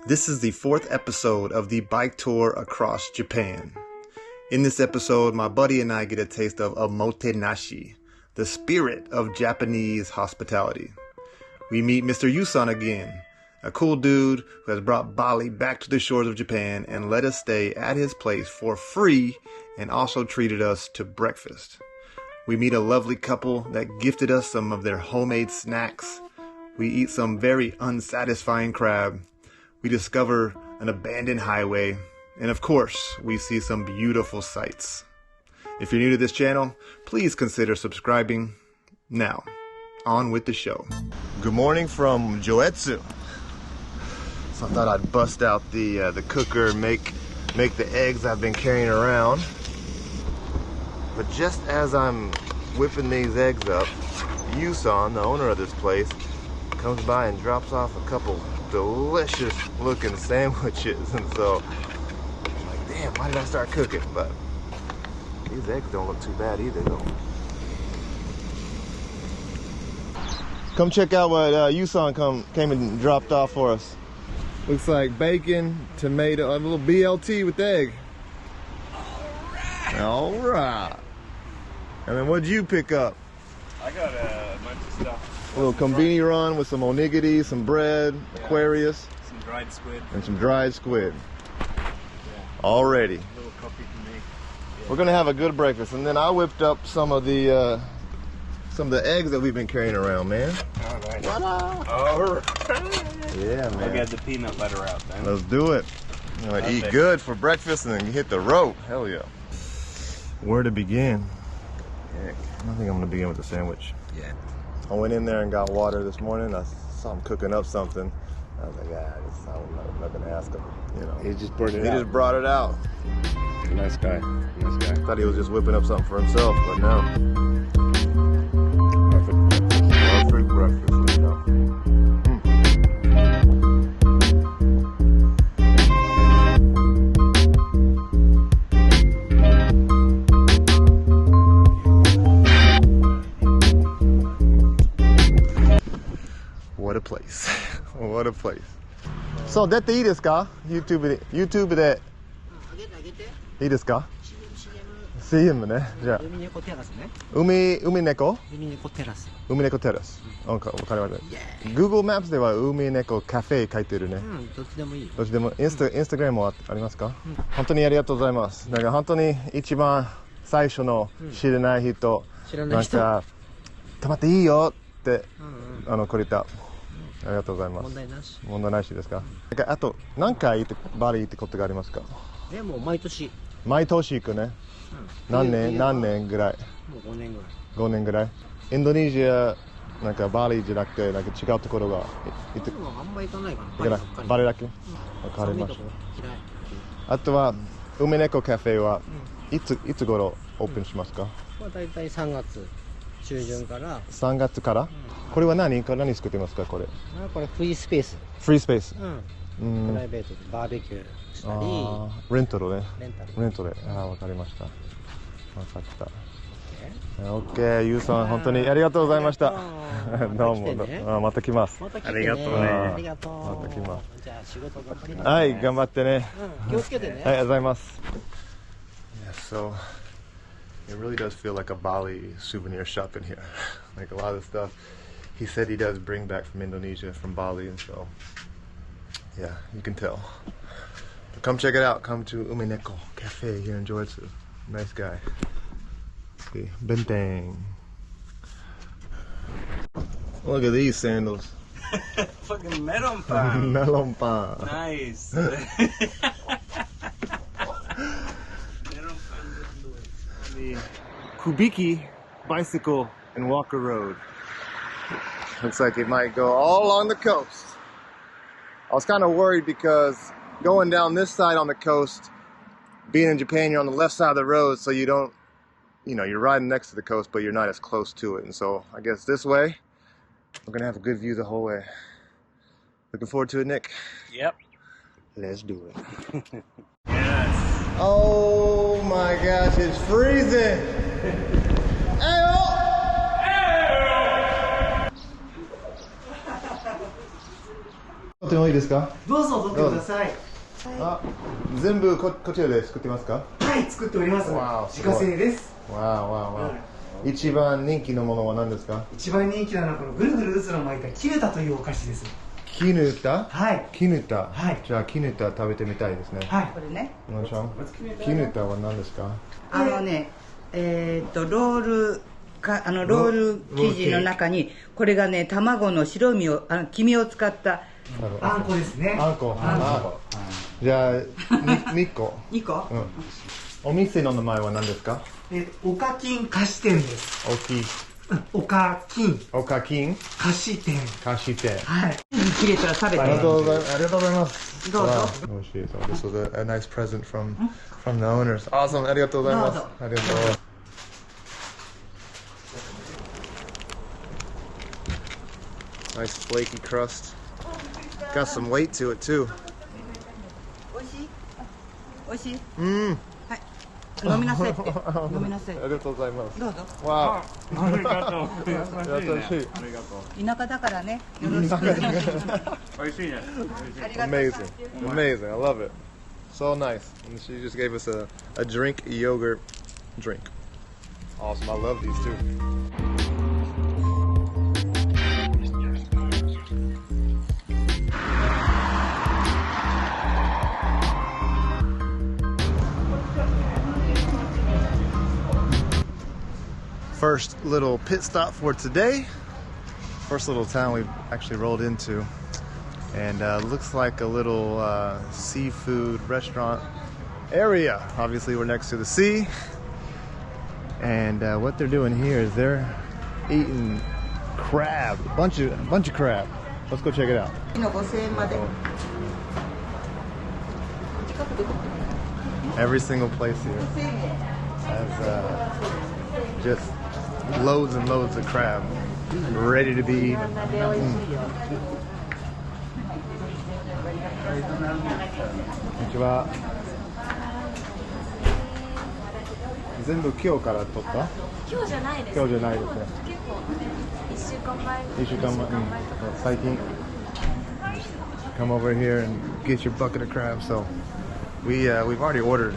This is the 4th episode of the bike tour across Japan. In this episode, my buddy and I get a taste of omotenashi, the spirit of Japanese hospitality. We meet Mr. Yusan again, a cool dude who has brought Bali back to the shores of Japan and let us stay at his place for free and also treated us to breakfast. We meet a lovely couple that gifted us some of their homemade snacks. We eat some very unsatisfying crab. We discover an abandoned highway. And of course, we see some beautiful sights. If you're new to this channel, please consider subscribing. Now, on with the show. Good morning from Joetsu. So I thought I'd bust out the cooker and make the eggs I've been carrying around. But just as I'm whipping these eggs up, Yusan, the owner of this place, comes by and drops off a couple delicious looking sandwiches. And so I'm like, damn, why did I start cooking? But these eggs don't look too bad either though. Come check out what Yusan came and dropped off for us. Looks like bacon, tomato, a little BLT with egg. All right. And then what'd you pick up? I got a bunch of stuff. A little kombini run with some onigiri, some bread, Aquarius. Some dried squid. And some dried squid. Yeah. Already. A little coffee for me. Yeah. We're gonna have a good breakfast. And then I whipped up some of the eggs that we've been carrying around, man. All right. All right. Yeah, man. I'll get the peanut butter out then. Let's do it. I'm gonna eat good for breakfast and then hit the road. Hell yeah. Where to begin? Heck, I think I'm gonna begin with the sandwich. Yeah. I went in there and got water this morning. I saw him cooking up something. I was like, I'm not gonna ask him. You know. He just brought it out. He just brought it out. Nice guy. Nice guy. Thought he was just whipping up something for himself, but no. Perfect breakfast, you know. What a place. What a place. So, 出ていいですか? YouTube でいいですか? CM ね。じゃあ。海猫テラスね。海猫テラス。海猫テラス。わかりました。Google Maps では海猫カフェ書いてるね。どっちでもいい。どっちでも。Instagram もありますか？本当にありがとうございます。だから本当に一番最初の知らない人、なんか泊まっていいよってくれた。ありがとうございます。問題なし。問題なしですか？あと何回バリ行ってことがありますか？もう毎年。毎年行くね。何年ぐらい？もう5年ぐらい。5年ぐらい。インドネシアなんかバリじゃなくてなんか違うところが行って。あんま行かないかな。バリだけ？わかりました。あとは海猫カフェはいつ頃オープンしますか？だいたい3月中旬から。3月から？これは何作ってますかこれ？これフリースペース。フリースペース。プライベートでバーベキューしたり。レントルね。レントル。わかりました。わかった。オッケー、ユウさん本当にありがとうございました。どうも。また来ます。ありがとうね。ありがとう。また来ます。じゃあ仕事頑張ります。はい、頑張ってね。気をつけてね。はい、ありがとうございます。Yeah, so it really does feel like a Bali souvenir shop in here. Like a lot of stuff he said he does bring back from Indonesia, from Bali, and so yeah, you can tell. But come check it out. Come to Umineko Cafe here in Joetsu. Nice guy. See, Benteng. Look at these sandals. Fucking melon pan. Melon pan. Nice. Kubiki Bicycle and Walker Road. Looks like it might go all along the coast. I was kind of worried because going down this side on the coast, being in Japan, you're on the left side of the road, so you don't, you're riding next to the coast, but you're not as close to it. And so I guess this way, we're gonna have a good view the whole way. Looking forward to it, Nick? Yep. Let's do it. Yes. Oh my gosh, it's freezing. Hey-oh! ってもいいですか？どうぞ取ってください。あ、全部こちらで作ってますか？はい、作っております。わ自家製です。わあわあわあ。一番人気のものは何ですか？一番人気なのはこのぐるぐる渦の巻いたキヌタというお菓子です。キヌタ？はい。キヌタ。はい。じゃあキヌタ食べてみたいですね。はい。これね。お願いします。キヌタは何ですか？ロール生地の中にこれがね、卵の白身を黄身を使ったあんこですね。あんこ。じゃあ2個。2個。うん。お店の名前は何ですか？おかきん菓子店です。大きい。おかきん。おかきん。菓子店。菓子店。はい。切れたら食べて。ありがとうございます。どうぞ。美味しい。So this was a nice present from the owners. Awesome. ありがとうございます。ありがとう。Nice flaky crust. Got some weight to it too. 美味しい？美味しい？Mm. はい。飲みなさいって。飲みなさい。ありがとうございます。どうぞ。わあ。ありがとう。優しい。ありがとう。田舎だからね。よろしく。美味しいね。ありがとう。 Amazing. Amazing. I love it. So nice. And she just gave us a drink, a yogurt drink. Awesome. I love these too. First little pit stop for today. First little town we've actually rolled into. And looks like a little seafood restaurant area. Obviously we're next to the sea. And what they're doing here is they're eating crab, a bunch of crab. Let's go check it out. Every single place here has just loads and loads of crab ready to be eaten. Konnichiwa. 全部今日から取った？今日じゃないです。今日じゃないですね。結構1週間前。1週間前。最近。Come over here and get your bucket of crab. So we've already ordered.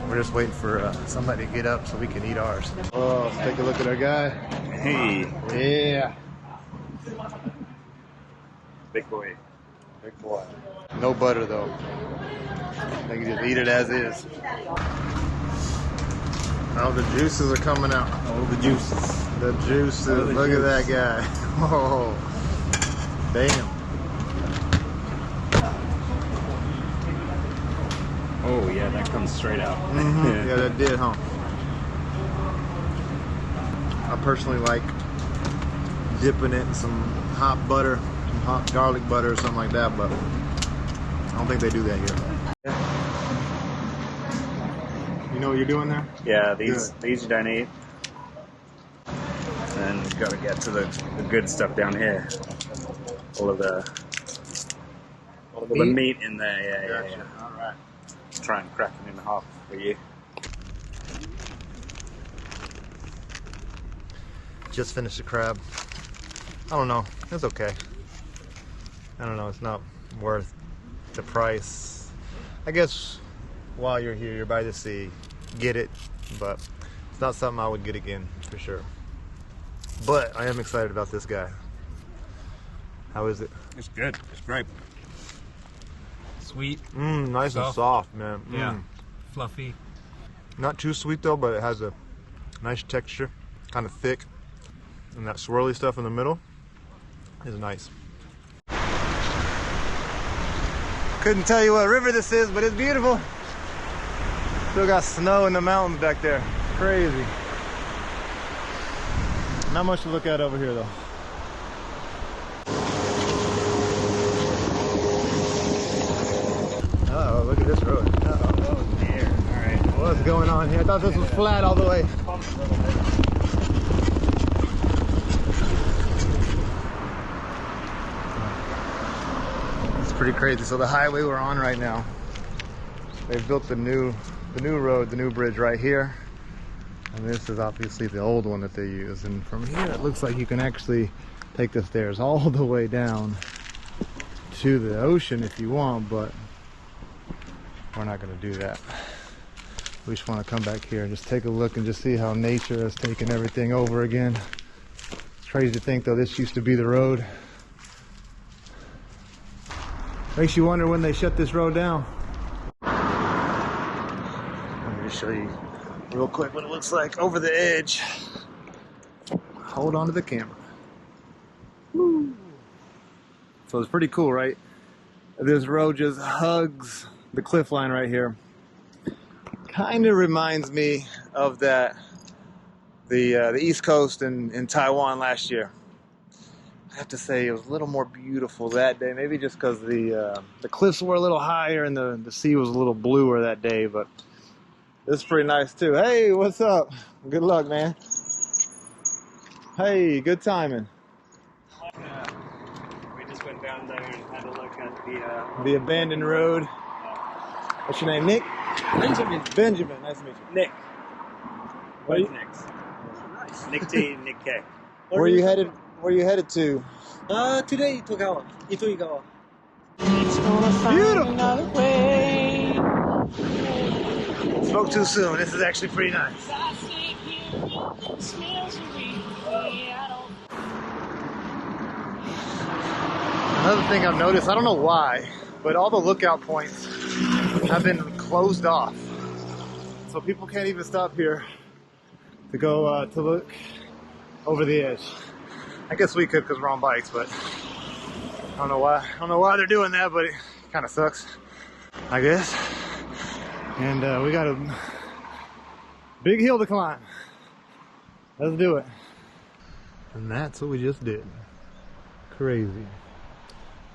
We're just waiting for somebody to get up so we can eat ours. Oh, let's take a look at our guy. Hey. Yeah. Big boy. Big boy. No butter though. They can just eat it as is. Oh, the juices are coming out. Oh, the juices. The juices. Look at that guy. Oh, damn. Oh yeah, that comes straight out. Mm-hmm. Yeah, that did, huh? I personally like dipping it in some hot butter, some hot garlic butter or something like that, but I don't think they do that here. You know what you're doing there? Yeah, these you don't eat. And you got to get to the good stuff down here. All the meat in there. Yeah, Gotcha. yeah. All right. Try and crack it in half for you. Just finished the crab. I don't know. It's okay. I don't know. It's not worth the price. I guess while you're here, you're by the sea, get it, but it's not something I would get again for sure. But I am excited about this guy. How is it? It's good. It's great. Sweet. Nice and soft, man. Yeah. Fluffy. Not too sweet though, but it has a nice texture, kind of thick. And that swirly stuff in the middle is nice. Couldn't tell you what river this is, but it's beautiful. Still got snow in the mountains back there. Crazy. Not much to look at over here though. Uh-oh, look at this road. Uh-oh. Oh dear. All right. What's going on here? I thought this was flat all the way. It's pretty crazy. So the highway we're on right now, they've built the new road, the new bridge right here. And this is obviously the old one that they use. And from here, it looks like you can actually take the stairs all the way down to the ocean if you want, but we're not going to do that. We just want to come back here and just take a look and just see how nature has taken everything over again. It's crazy to think, though, this used to be the road. Makes you wonder when they shut this road down. Let me just show you real quick what it looks like over the edge. Hold on to the camera. Woo. So it's pretty cool, right? This road just hugs the cliff line right here. Kind of reminds me of the East Coast in Taiwan last year. I have to say it was a little more beautiful that day, maybe just because the cliffs were a little higher and the sea was a little bluer that day, but this is pretty nice too. Hey, what's up? Good luck, man. Hey, good timing. We just went down there and had a look at The abandoned road. What's your name, Nick? Benjamin. Benjamin, nice to meet you. Nick. Where you, Nick's? Nice. Nick T, Nick K. where you headed? Where you headed to? Today, Itogawa. Itoigawa. Beautiful. Spoke too soon. This is actually pretty nice. Another thing I've noticed, I don't know why, but all the lookout points have been closed off. So people can't even stop here to go to look over the edge. I guess we could because we're on bikes, but I don't know why. I don't know why they're doing that, but it kind of sucks, I guess. And we got a big hill to climb. Let's do it. And that's what we just did. Crazy.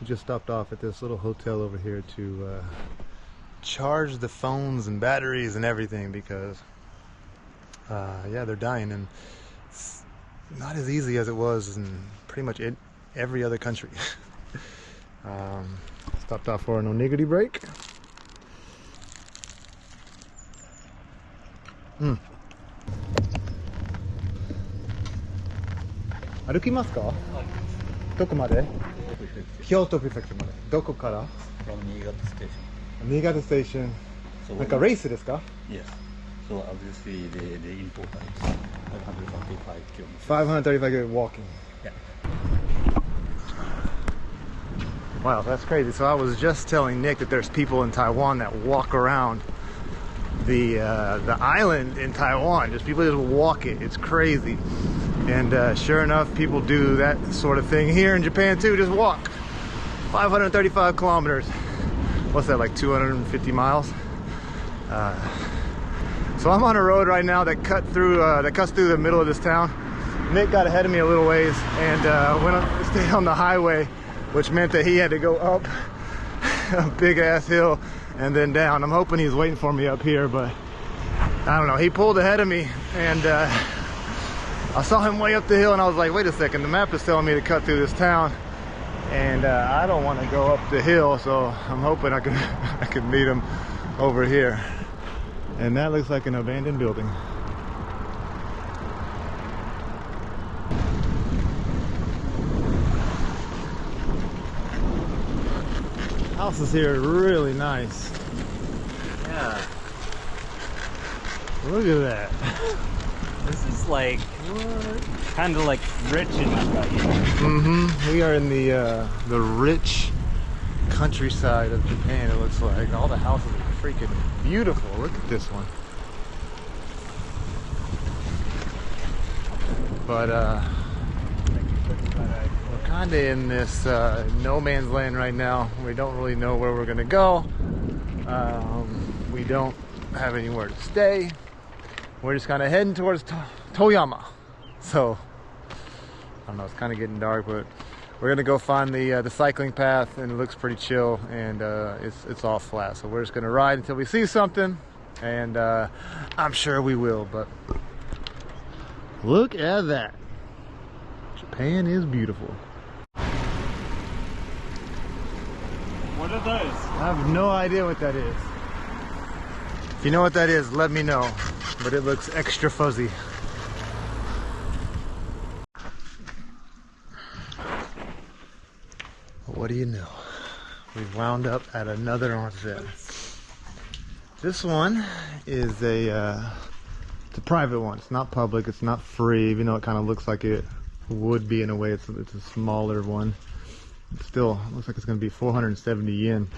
We just stopped off at this little hotel over here to charge the phones and batteries and everything because yeah, they're dying, and it's not as easy as it was in pretty much every other country. Stopped off for an onigiri break. Arukimasu ka? Doko made? Kyoto Prefecture made. Doko kara? From Niigata Station. Niigata Station. So Like a race desu ka? yes. So obviously the important is 535 kilometers. 535 walking. Yeah. Wow, that's crazy. So I was just telling Nick that there's people in Taiwan that walk around the island in Taiwan. Just people just walk it. It's crazy. And sure enough, people do that sort of thing here in Japan too. Just walk 535 kilometers. What's that, like 250 miles? So I'm on a road right now that cuts through the middle of this town. Nick got ahead of me a little ways and stayed on the highway, which meant that he had to go up a big ass hill and then down. I'm hoping he's waiting for me up here, but I don't know. He pulled ahead of me and I saw him way up the hill and I was like, wait a second, the map is telling me to cut through this town and I don't want to go up the hill, so I'm hoping I can meet him over here. And that looks like an abandoned building. Houses here are really nice. Yeah. Look at that. This is like kind of like rich in Japan. We are in the rich countryside of Japan. It looks like all the houses are freaking beautiful. Look at this one. But we're kind of in this no man's land right now. We don't really know where we're gonna go. We don't have anywhere to stay. We're just kind of heading towards Toyama. So I don't know, it's kind of getting dark, but we're gonna go find the cycling path, and it looks pretty chill, and it's all flat. So we're just gonna ride until we see something, and I'm sure we will. But look at that. Japan is beautiful. What are those? I have no idea what that is. If you know what that is, let me know. But it looks extra fuzzy. What do you know? We've wound up at another onsen. This one is it's a private one. It's not public. It's not free, even though it kind of looks like it would be in a way. It's a smaller one. It still looks like it's going to be 470 yen.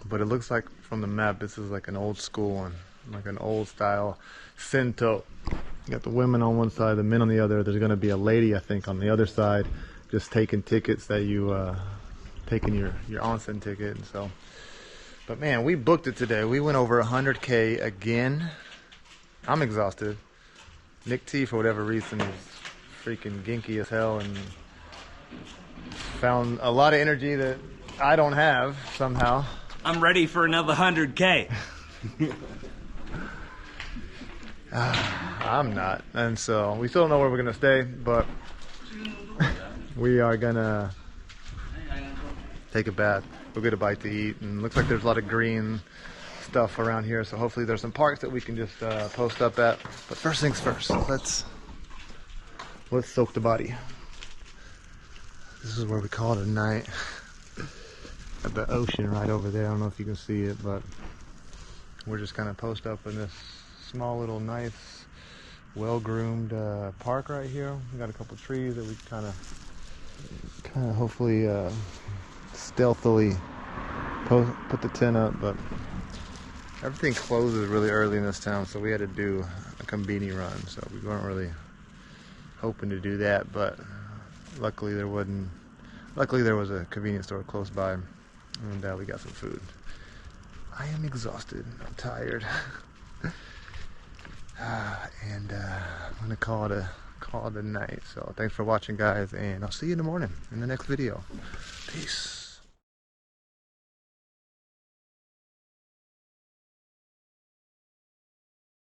But it looks like from the map, this is like an old school one, like an old style Sento. You got the women on one side, the men on the other. There's going to be a lady, I think, on the other side, just taking tickets that you taking your onsen ticket. And so, but man, we booked it today. We went over 100K again. I'm exhausted. Nick T, for whatever reason, is freaking ginky as hell and found a lot of energy that I don't have somehow. I'm ready for another 100K. I'm not. And so we still don't know where we're going to stay, but we are going to take a bath, go get a bite to eat, and looks like there's a lot of green stuff around here, so hopefully there's some parks that we can just post up at. But first things first, let's soak the body. This is where we call it a night. At the ocean right over there. I don't know if you can see it, but we're just kind of post up in this small little nice well-groomed park right here. We got a couple trees that we kind of hopefully stealthily put the tent up, but everything closes really early in this town, so we had to do a conveni run, so we weren't really hoping to do that, but luckily there was a convenience store close by, and we got some food. I am exhausted. I'm tired. And I'm gonna call it a night. So thanks for watching, guys, and I'll see you in the morning in the next video. Peace.